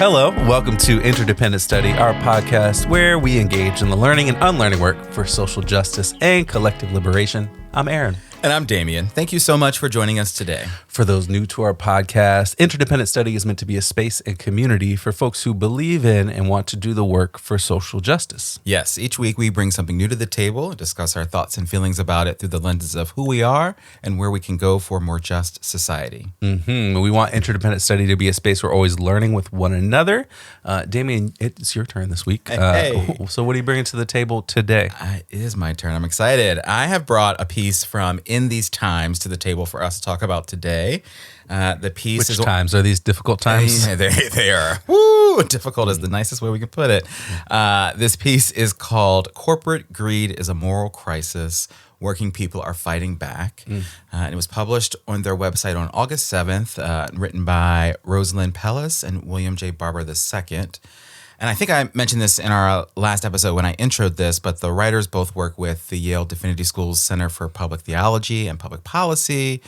Hello, welcome to Interdependent Study, our podcast where we engage in the learning and unlearning work for social justice and collective liberation. I'm Aaron. And I'm Damien. Thank you so much for joining us today. For those new to our podcast, Interdependent Study is meant to be a space and community for folks who believe in and want to do the work for social justice. Yes, each week we bring something new to the table and discuss our thoughts and feelings about it through the lenses of who we are and where we can go for a more just society. We want Interdependent Study to be a space we're always learning with one another. Damien, it's your turn this week. Hey. So what are you bringing to the table today? It is my turn. I'm excited. I have brought a piece from In These Times to the table for us to talk about today. The piece Which times? Are these difficult times? Yeah, they are. Woo! Difficult is the nicest way we can put it. This piece is called Corporate Greed is a Moral Crisis. Working People Are Fighting Back. And it was published on their website on August 7th, written by Rosalyn, Pelles and William J. Barber II. And I think I mentioned this in our last episode when I introed this, but the writers both work with the Yale Divinity School's Center for Public Theology and Public Policy.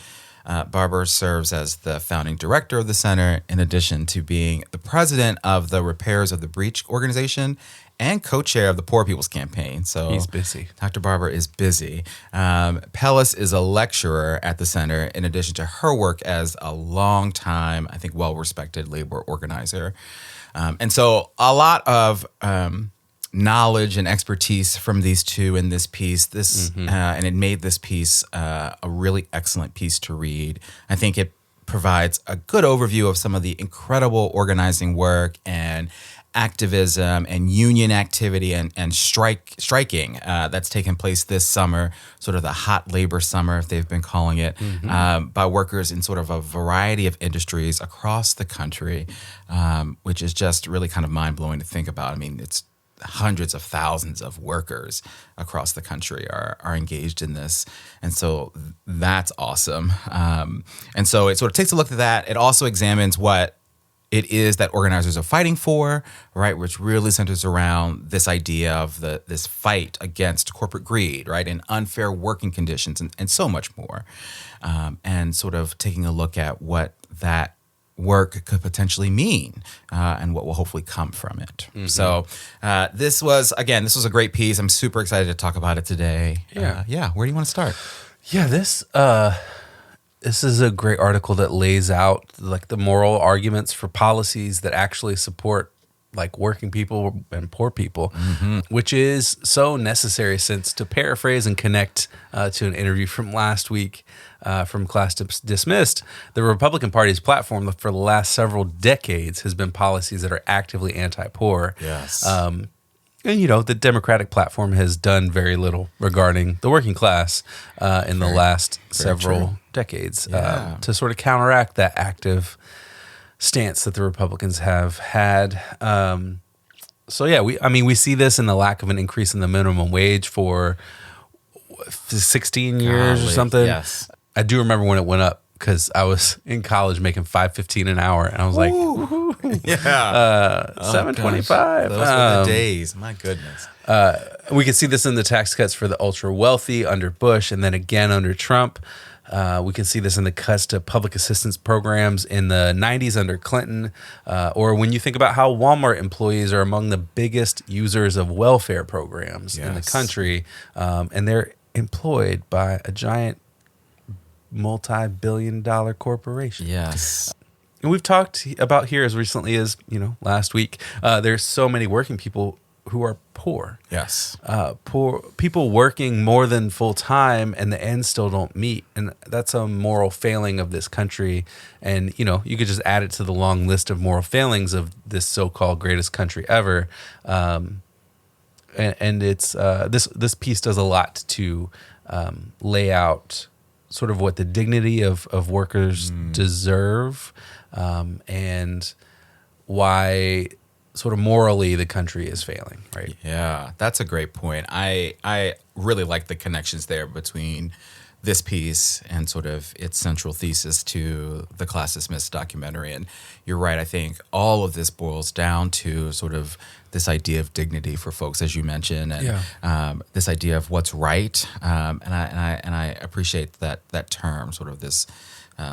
Barber serves as the founding director of the center, in addition to being the president of the Repairs of the Breach organization and co-chair of the Poor People's Campaign. So he's busy. Dr. Barber is busy. Pelles is a lecturer at the center, in addition to her work as a long-time, I think, well-respected labor organizer. And so a lot of knowledge and expertise from these two in this piece. And it made this piece a really excellent piece to read. I think it provides a good overview of some of the incredible organizing work and activism and union activity and striking that's taken place this summer, sort of the hot labor summer, if they've been calling it, by workers in sort of a variety of industries across the country, which is just really kind of mind-blowing to think about. I mean, it's hundreds of thousands of workers across the country are engaged in this. And so that's awesome. And so it sort of takes a look at that. It also examines what it is that organizers are fighting for, right, which really centers around this idea of this fight against corporate greed, right, and unfair working conditions and so much more, and sort of taking a look at what that work could potentially mean and what will hopefully come from it. So this was a great piece. I'm super excited to talk about it today. Where do you want to start? Yeah, this is a great article that lays out like the moral arguments for policies that actually support like working people and poor people, which is so necessary since, to paraphrase and connect to an interview from last week from Class Dismissed, the Republican Party's platform for the last several decades has been policies that are actively anti-poor. Yes. And, you know, the Democratic platform has done very little regarding the working class in the last several decades to sort of counteract that active stance that the Republicans have had. We see this in the lack of an increase in the minimum wage for 16 years or something. Yes. I do remember when it went up because I was in college making $5.15 an hour, and I was like, $7.25. Those were the days. My goodness. We can see this in the tax cuts for the ultra wealthy under Bush, and then again under Trump. We can see this in the cuts to public assistance programs in the 90s under Clinton, or when you think about how Walmart employees are among the biggest users of welfare programs in the country, and they're employed by a giant multi-billion-dollar corporation. Yes. And we've talked about here as recently as, last week, there's so many working people who are poor. Yes. Poor people working more than full time, and the ends still don't meet. And that's a moral failing of this country. And, you could just add it to the long list of moral failings of this so-called greatest country ever. And it's this piece does a lot to lay out sort of what the dignity of workers deserve, and why sort of morally the country is failing, right? Yeah, that's a great point. I really like the connections there between this piece and sort of its central thesis to the Class Dismissed documentary. And you're right, I think all of this boils down to sort of this idea of dignity for folks, as you mentioned, and this idea of what's right. And I appreciate that term, sort of this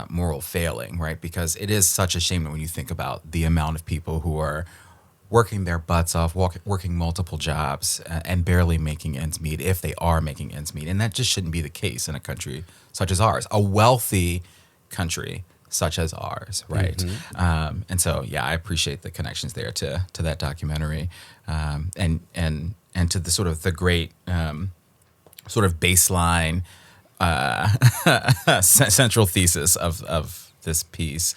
moral failing, right? Because it is such a shame when you think about the amount of people who are working their butts off, working multiple jobs, and barely making ends meet, if they are making ends meet. And that just shouldn't be the case in a country such as ours, a wealthy country such as ours, right? Mm-hmm. And so, yeah, I appreciate the connections there to that documentary, and to the sort of the great sort of baseline central thesis of this piece.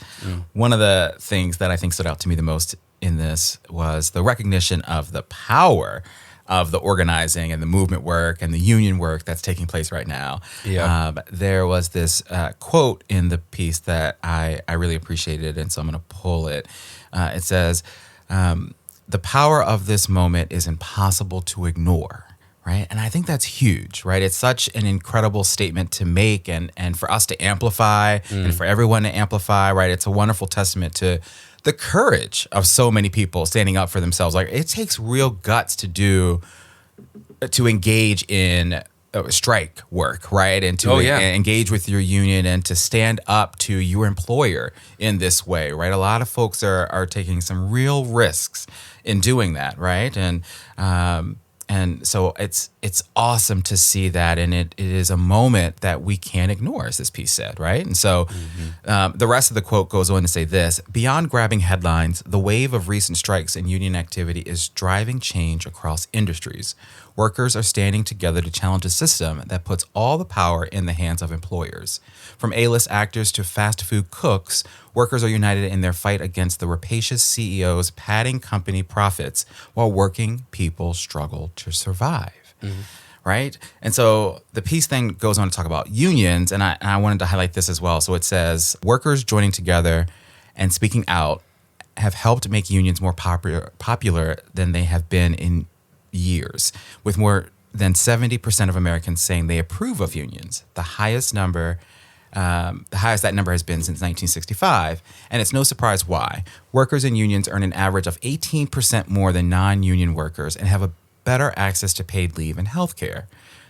One of the things that I think stood out to me the most in this was the recognition of the power of the organizing and the movement work and the union work that's taking place right now. Yeah. There was this quote in the piece that I really appreciated, and so I'm going to pull it. It says, the power of this moment is impossible to ignore. Right. And I think that's huge, right? It's such an incredible statement to make, and for us to amplify and for everyone to amplify, right? It's a wonderful testament to the courage of so many people standing up for themselves. Like, it takes real guts to engage in strike work, right? And to engage with your union and to stand up to your employer in this way, right? A lot of folks are taking some real risks in doing that, right? And so it's awesome to see that, and it is a moment that we can't ignore, as this piece said, right? And so the rest of the quote goes on to say this: beyond grabbing headlines, the wave of recent strikes and union activity is driving change across industries. Workers are standing together to challenge a system that puts all the power in the hands of employers. From A-list actors to fast food cooks, workers are united in their fight against the rapacious CEOs padding company profits while working people struggle to survive. Right? And so the piece then goes on to talk about unions, and I wanted to highlight this as well. So it says, workers joining together and speaking out have helped make unions more popular than they have been in years, with more than 70% of Americans saying they approve of unions, the highest that number has been since 1965. And it's no surprise why. Workers in unions earn an average of 18% more than non-union workers and have a better access to paid leave and health care.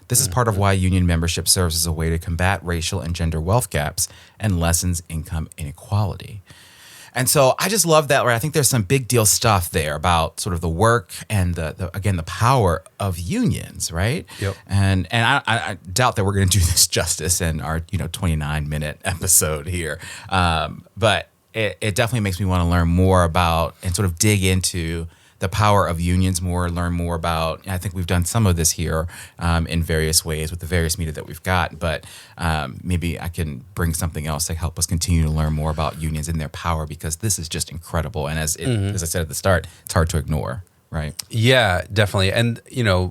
This is part of why union membership serves as a way to combat racial and gender wealth gaps and lessens income inequality. And so I just love that, right? I think there's some big deal stuff there about sort of the work and the power of unions, right? Yep. And I doubt that we're going to do this justice in our 29-minute episode here, but it definitely makes me want to learn more about and sort of dig into the power of unions more, learn more about. I think we've done some of this here in various ways with the various media that we've got, but maybe I can bring something else to help us continue to learn more about unions and their power, because this is just incredible. And as I said at the start, it's hard to ignore, right? Yeah, definitely. And,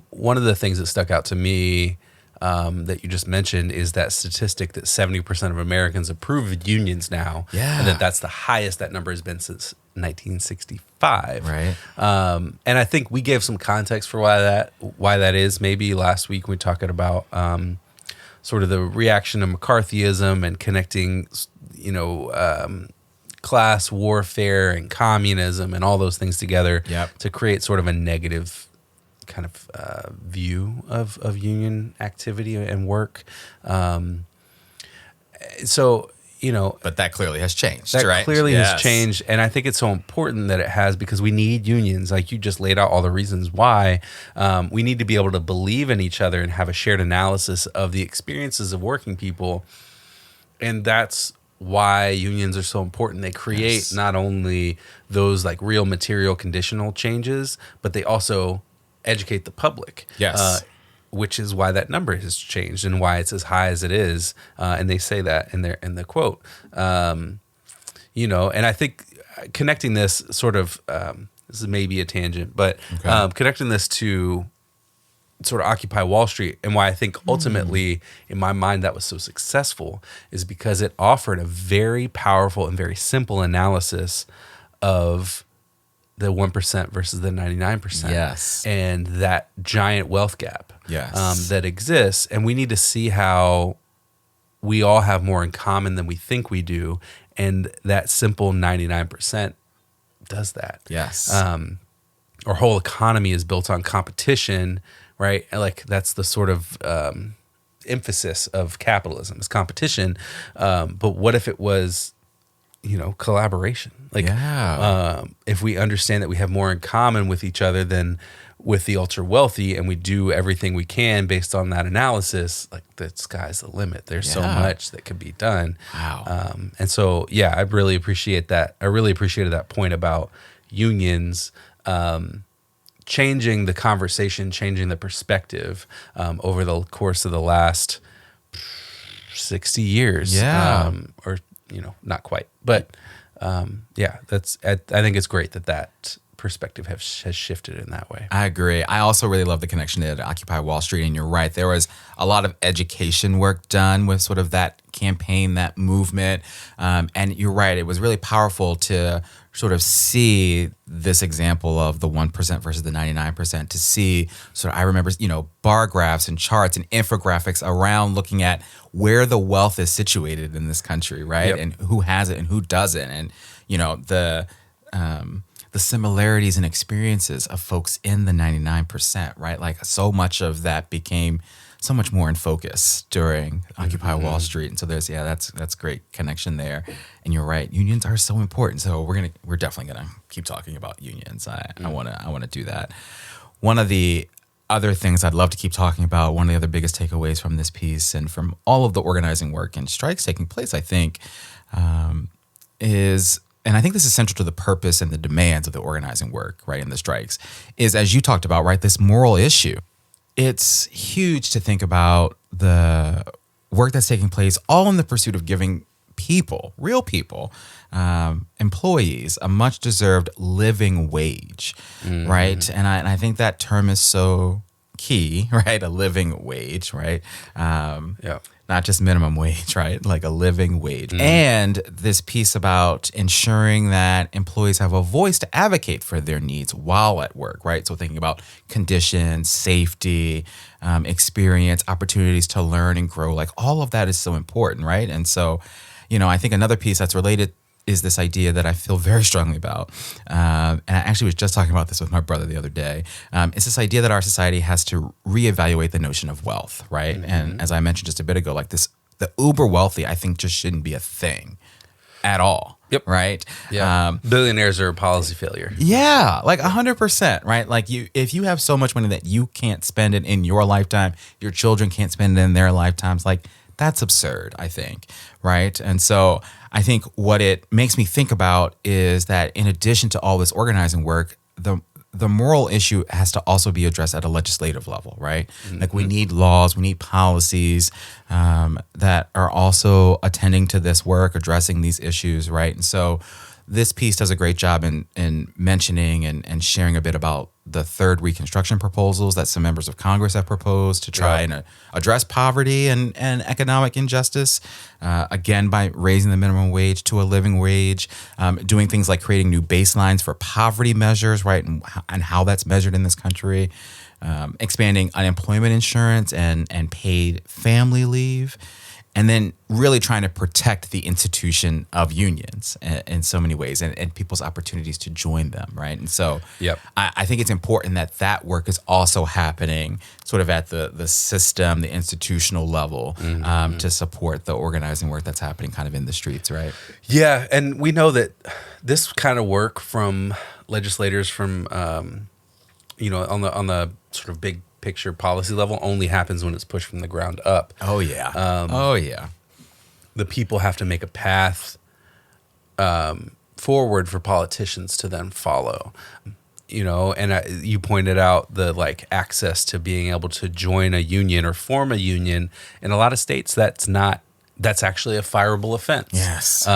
one of the things that stuck out to me that you just mentioned is that statistic that 70% of Americans approve of unions now. Yeah. And that's the highest that number has been since 1965. Right. And I think we gave some context for why that is. Maybe last week we talking about sort of the reaction to McCarthyism and connecting, class warfare and communism and all those things together to create sort of a negative kind of view of union activity and work. But that clearly has changed, that right? clearly Yes. has changed. And I think it's so important that it has, because we need unions. Like you just laid out all the reasons why. We need to be able to believe in each other and have a shared analysis of the experiences of working people. And that's why unions are so important. They create not only those like real material conditional changes, but they also educate the public. Yes. Which is why that number has changed and why it's as high as it is. And they say that in the quote. And I think connecting this sort of, this is maybe a tangent, but connecting this to sort of Occupy Wall Street, and why I think ultimately in my mind that was so successful is because it offered a very powerful and very simple analysis of the 1% versus the 99%. Yes. And that giant wealth gap that exists. And we need to see how we all have more in common than we think we do. And that simple 99% does that. Yes. Our whole economy is built on competition, right? Like that's the sort of emphasis of capitalism is competition. But what if it was, collaboration? Like, if we understand that we have more in common with each other than with the ultra wealthy, and we do everything we can based on that analysis, like the sky's the limit. There's so much that could be done. Wow. And so, I really appreciate that. I really appreciated that point about unions, changing the conversation, changing the perspective, over the course of the last 60 years. Or, not quite, but, I think it's great that perspective has shifted in that way. I agree. I also really love the connection to Occupy Wall Street. And you're right. There was a lot of education work done with sort of that campaign, that movement. And you're right. It was really powerful to sort of see this example of the 1% versus the 99%, to see I remember, bar graphs and charts and infographics around looking at where the wealth is situated in this country, right? Yep. And who has it and who doesn't. And, the similarities and experiences of folks in the 99%, right? Like so much of that became so much more in focus during Occupy Wall Street. And so that's great connection there. And you're right, unions are so important. So we're definitely gonna keep talking about unions. I wanna do that. One of the other things I'd love to keep talking about, one of the other biggest takeaways from this piece and from all of the organizing work and strikes taking place, I think, is, and I think this is central to the purpose and the demands of the organizing work, right, and the strikes, is, as you talked about, right, this moral issue. It's huge to think about the work that's taking place all in the pursuit of giving people, real people, employees, a much-deserved living wage, right? And I think that term is so key, right? A living wage, right? Not just minimum wage, right? Like a living wage. And this piece about ensuring that employees have a voice to advocate for their needs while at work, right? So thinking about conditions, safety, experience, opportunities to learn and grow, like all of that is so important, right? And so, I think another piece that's related is this idea that I feel very strongly about. And I actually was just talking about this with my brother the other day. It's this idea that our society has to reevaluate the notion of wealth, right? And as I mentioned just a bit ago, like the uber wealthy, I think just shouldn't be a thing at all. Yep. Right? Yeah. Billionaires are a policy failure. Yeah, like 100%, right? Like if you have so much money that you can't spend it in your lifetime, your children can't spend it in their lifetimes, like that's absurd, I think, right? And so I think what it makes me think about is that in addition to all this organizing work, the moral issue has to also be addressed at a legislative level, right? Like we need laws, we need policies that are also attending to this work, addressing these issues, right? And so this piece does a great job in mentioning and sharing a bit about the third Reconstruction proposals that some members of Congress have proposed to try and address poverty and economic injustice, again, by raising the minimum wage to a living wage, doing things like creating new baselines for poverty measures, right, and how that's measured in this country, expanding unemployment insurance and paid family leave, and then really trying to protect the institution of unions in so many ways and people's opportunities to join them, right? And so I think it's important that work is also happening sort of at the system, the institutional level, to support the organizing work that's happening kind of in the streets, right? Yeah, and we know that this kind of work from legislators from, on the sort of big picture policy level only happens when it's pushed from the ground up. Oh yeah. The people have to make a path forward for politicians to then follow. And you pointed out the access to being able to join a union or form a union. In a lot of states, that's actually a fireable offense. Yes.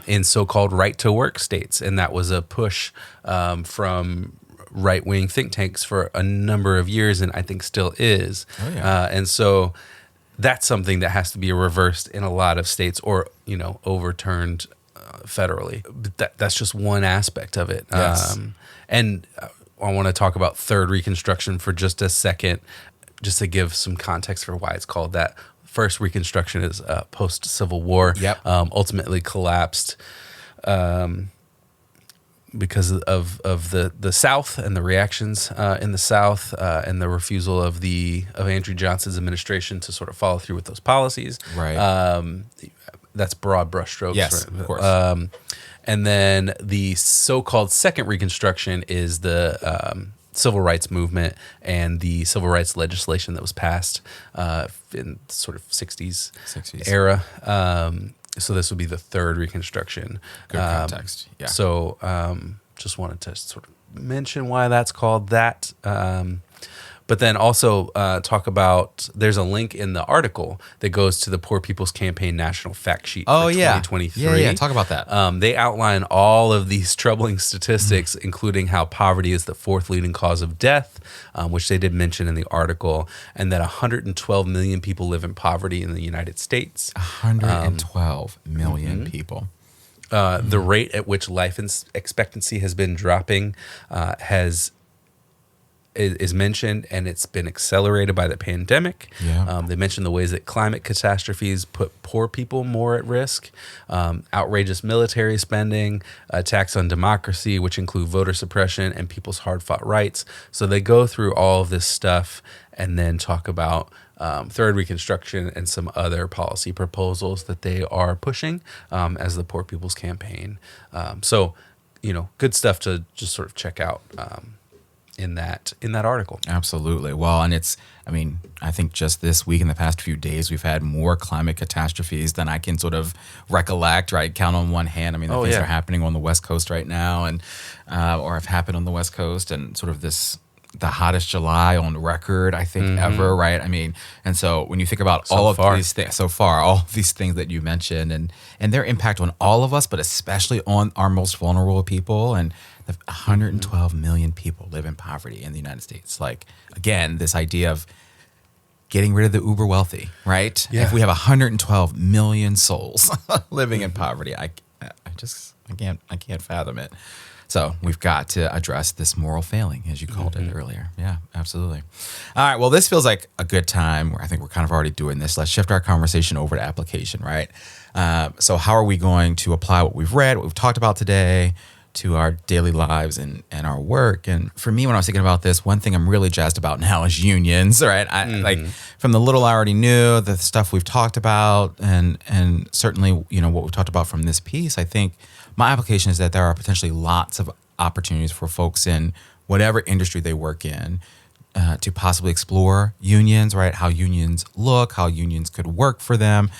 In so-called right to work states, and that was a push from right-wing think tanks for a number of years, and I think still is. Oh, yeah. And so that's something that has to be reversed in a lot of states or, overturned federally. But that's just one aspect of it. Yes. And I want to talk about third Reconstruction for just a second, just to give some context for why it's called that. First Reconstruction is post-Civil War. Yep. Ultimately collapsed because of the South and the reactions in the South and the refusal of Andrew Johnson's administration to sort of follow through with those policies. Right. That's broad brushstrokes. Yes, right? of course. And then the so-called second Reconstruction is the civil rights movement and the civil rights legislation that was passed in sort of 60s era. So this would be the third Reconstruction. Good context. Yeah. So just wanted to sort of mention why that's called that. But then also talk about, there's a link in the article that goes to the Poor People's Campaign National Fact Sheet for 2023. Yeah, talk about that. They outline all of these troubling statistics, including how poverty is the fourth leading cause of death, which they did mention in the article, and that 112 million people live in poverty in the United States. 112 million people. The rate at which life expectancy has been dropping is mentioned, and it's been accelerated by the pandemic. Yeah. They mentioned the ways that climate catastrophes put poor people more at risk, outrageous military spending, attacks on democracy, which include voter suppression and people's hard-fought rights. So they go through all of this stuff and then talk about Third Reconstruction and some other policy proposals that they are pushing as the Poor People's Campaign. So, good stuff to just sort of check out in that article. Absolutely. Well, and I think just this week, in the past few days, we've had more climate catastrophes than I can sort of recollect, right? Count on one hand. The things are happening on the West Coast right now, and or have happened on the West Coast, and sort of the hottest July on record, I think, ever, right? And so when you think about all of these things that you mentioned and their impact on all of us, but especially on our most vulnerable people, and 112 million people live in poverty in the United States. Like, again, this idea of getting rid of the uber wealthy, right? Yeah. If we have 112 million souls living in poverty, I can't fathom it. So we've got to address this moral failing, as you called it earlier. Yeah, absolutely. All right, well, this feels like a good time. I think we're kind of already doing this. Let's shift our conversation over to application, right? So how are we going to apply what we've read, what we've talked about today, to our daily lives and our work? And for me, when I was thinking about this, one thing I'm really jazzed about now is unions, right? Like, from the little I already knew, the stuff we've talked about, and certainly, what we've talked about from this piece, I think my application is that there are potentially lots of opportunities for folks in whatever industry they work in to possibly explore unions, right? How unions look, how unions could work for them.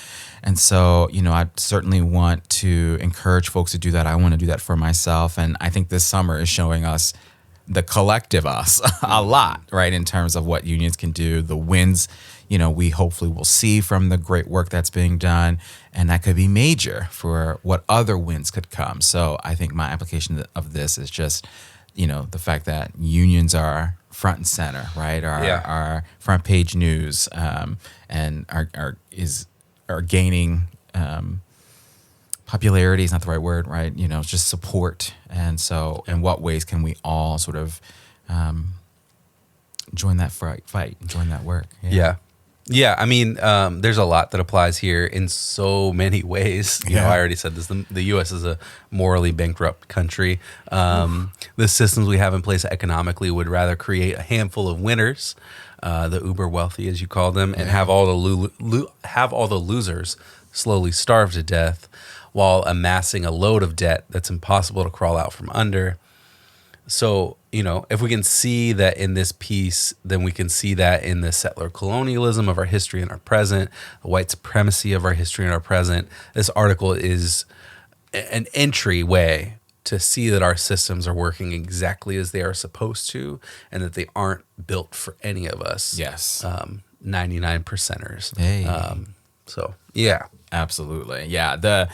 And so, I certainly want to encourage folks to do that. I want to do that for myself. And I think this summer is showing us, the collective us, a lot, right? In terms of what unions can do, the wins, we hopefully will see from the great work that's being done. And that could be major for what other wins could come. So I think my application of this is just, the fact that unions are front and center, right? Our front page news, and are gaining popularity is not the right word, right? Just support. And so in what ways can we all sort of join that fight, join that work? Yeah. There's a lot that applies here in so many ways. I already said this. The U.S. is a morally bankrupt country. The systems we have in place economically would rather create a handful of winners, the uber wealthy, as you call them, and have all the losers slowly starve to death, while amassing a load of debt that's impossible to crawl out from under. So, if we can see that in this piece, then we can see that in the settler colonialism of our history and our present, the white supremacy of our history and our present. This article is an entryway to see that our systems are working exactly as they are supposed to, and that they aren't built for any of us. Yes. 99%ers. Hey. So, yeah. Absolutely. Yeah.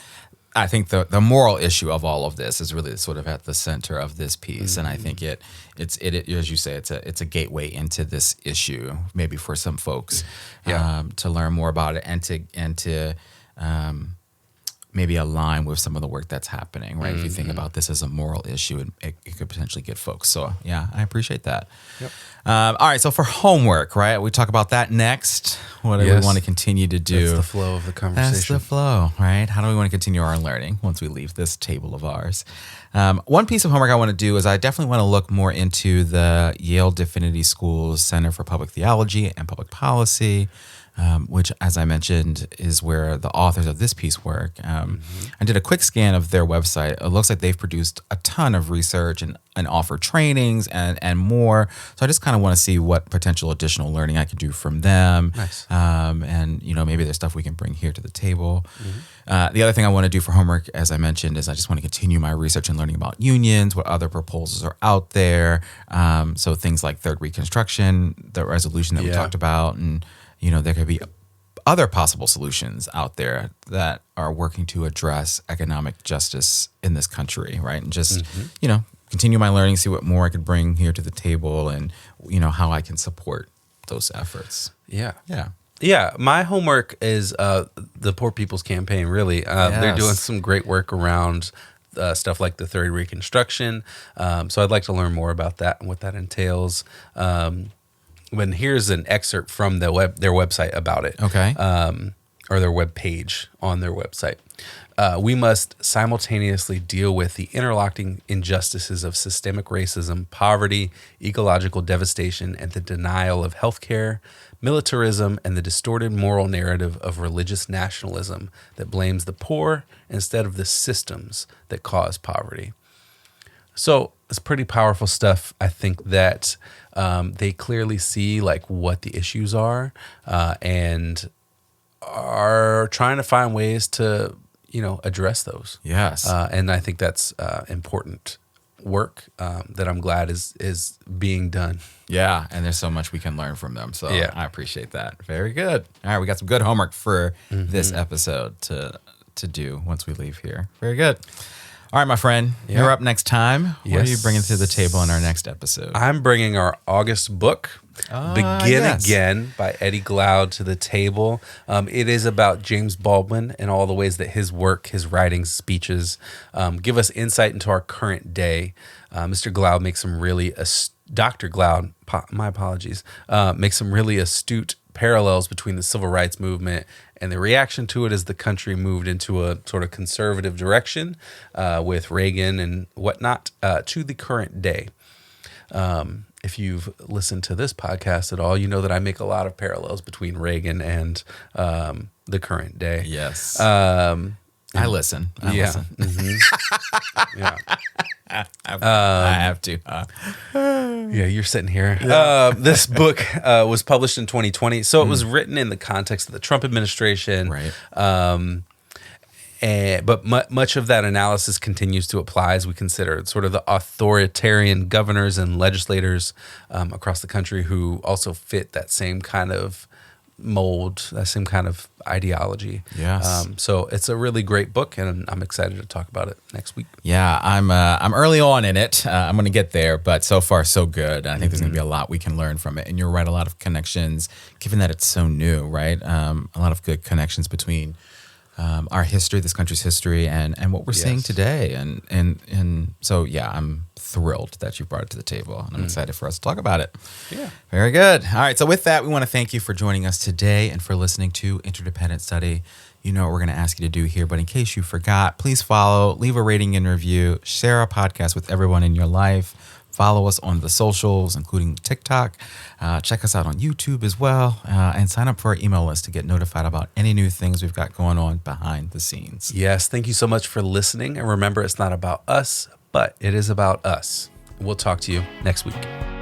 I think the moral issue of all of this is really sort of at the center of this piece, and I think it as you say, it's a gateway into this issue, maybe for some folks, to learn more about it and to maybe align with some of the work that's happening, right? If you think about this as a moral issue, it could potentially get folks. So yeah, I appreciate that. Yep. All right, so for homework, right? We talk about that next. What do we want to continue to do? That's the flow of the conversation. That's the flow, right? How do we want to continue our learning once we leave this table of ours? One piece of homework I want to do is I definitely want to look more into the Yale Divinity School's Center for Public Theology and Public Policy, which, as I mentioned, is where the authors of this piece work. I did a quick scan of their website. It looks like they've produced a ton of research and offer trainings and more. So I just kind of want to see what potential additional learning I could do from them. Nice. And, maybe there's stuff we can bring here to the table. The other thing I want to do for homework, as I mentioned, is I just want to continue my research and learning about unions, what other proposals are out there. So things like third reconstruction, the resolution that we talked about, and there could be other possible solutions out there that are working to address economic justice in this country, right? And just, continue my learning, see what more I could bring here to the table and, how I can support those efforts. Yeah. Yeah. Yeah, my homework is the Poor People's Campaign, really. They're doing some great work around stuff like the third reconstruction. So I'd like to learn more about that and what that entails. When here's an excerpt from their website about it. Okay. Or their web page on their website. We must simultaneously deal with the interlocking injustices of systemic racism, poverty, ecological devastation, and the denial of healthcare, militarism, and the distorted moral narrative of religious nationalism that blames the poor instead of the systems that cause poverty. So it's pretty powerful stuff. I think that they clearly see like what the issues are and are trying to find ways to, address those. Yes. And I think that's important work that I'm glad is being done. Yeah, and there's so much we can learn from them. So Yeah. I appreciate that. Very good. All right, we got some good homework for this episode to do once we leave here. Very good. All right, my friend, you're up next time. What are you Yes. bringing to the table in our next episode? I'm bringing our August book, Begin Again by Eddie Glaude, to the table. It is about James Baldwin and all the ways that his work, his writings, speeches give us insight into our current day. Mr. Glaude makes some really, Dr. Glaude, my apologies, makes some really astute parallels between the civil rights movement and the reaction to it as the country moved into a sort of conservative direction with Reagan and whatnot to the current day. If you've listened to this podcast at all, you know that I make a lot of parallels between Reagan and the current day. Yes. I listen. I yeah. listen. Mm-hmm. Yeah. I have to. Yeah, you're sitting here. This book was published in 2020, so it was written in the context of the Trump administration. Right. But much of that analysis continues to apply as we consider sort of the authoritarian governors and legislators across the country who also fit that same kind of mold, that same kind of ideology. Yes. So it's a really great book, and I'm excited to talk about it next week. Yeah, I'm early on in it. I'm going to get there, but so far so good. I think there's going to be a lot we can learn from it. And you're right, a lot of connections, given that it's so new, right? A lot of good connections between our history, this country's history, and what we're seeing today. And so, yeah, I'm thrilled that you brought it to the table, and I'm excited for us to talk about it. Yeah. Very good. All right, so with that, we want to thank you for joining us today and for listening to Interdependent Study. You know what we're going to ask you to do here, but in case you forgot, please follow, leave a rating and review, share our podcast with everyone in your life. Follow us on the socials, including TikTok. Check us out on YouTube as well. And sign up for our email list to get notified about any new things we've got going on behind the scenes. Yes, thank you so much for listening. And remember, it's not about us, but it is about us. We'll talk to you next week.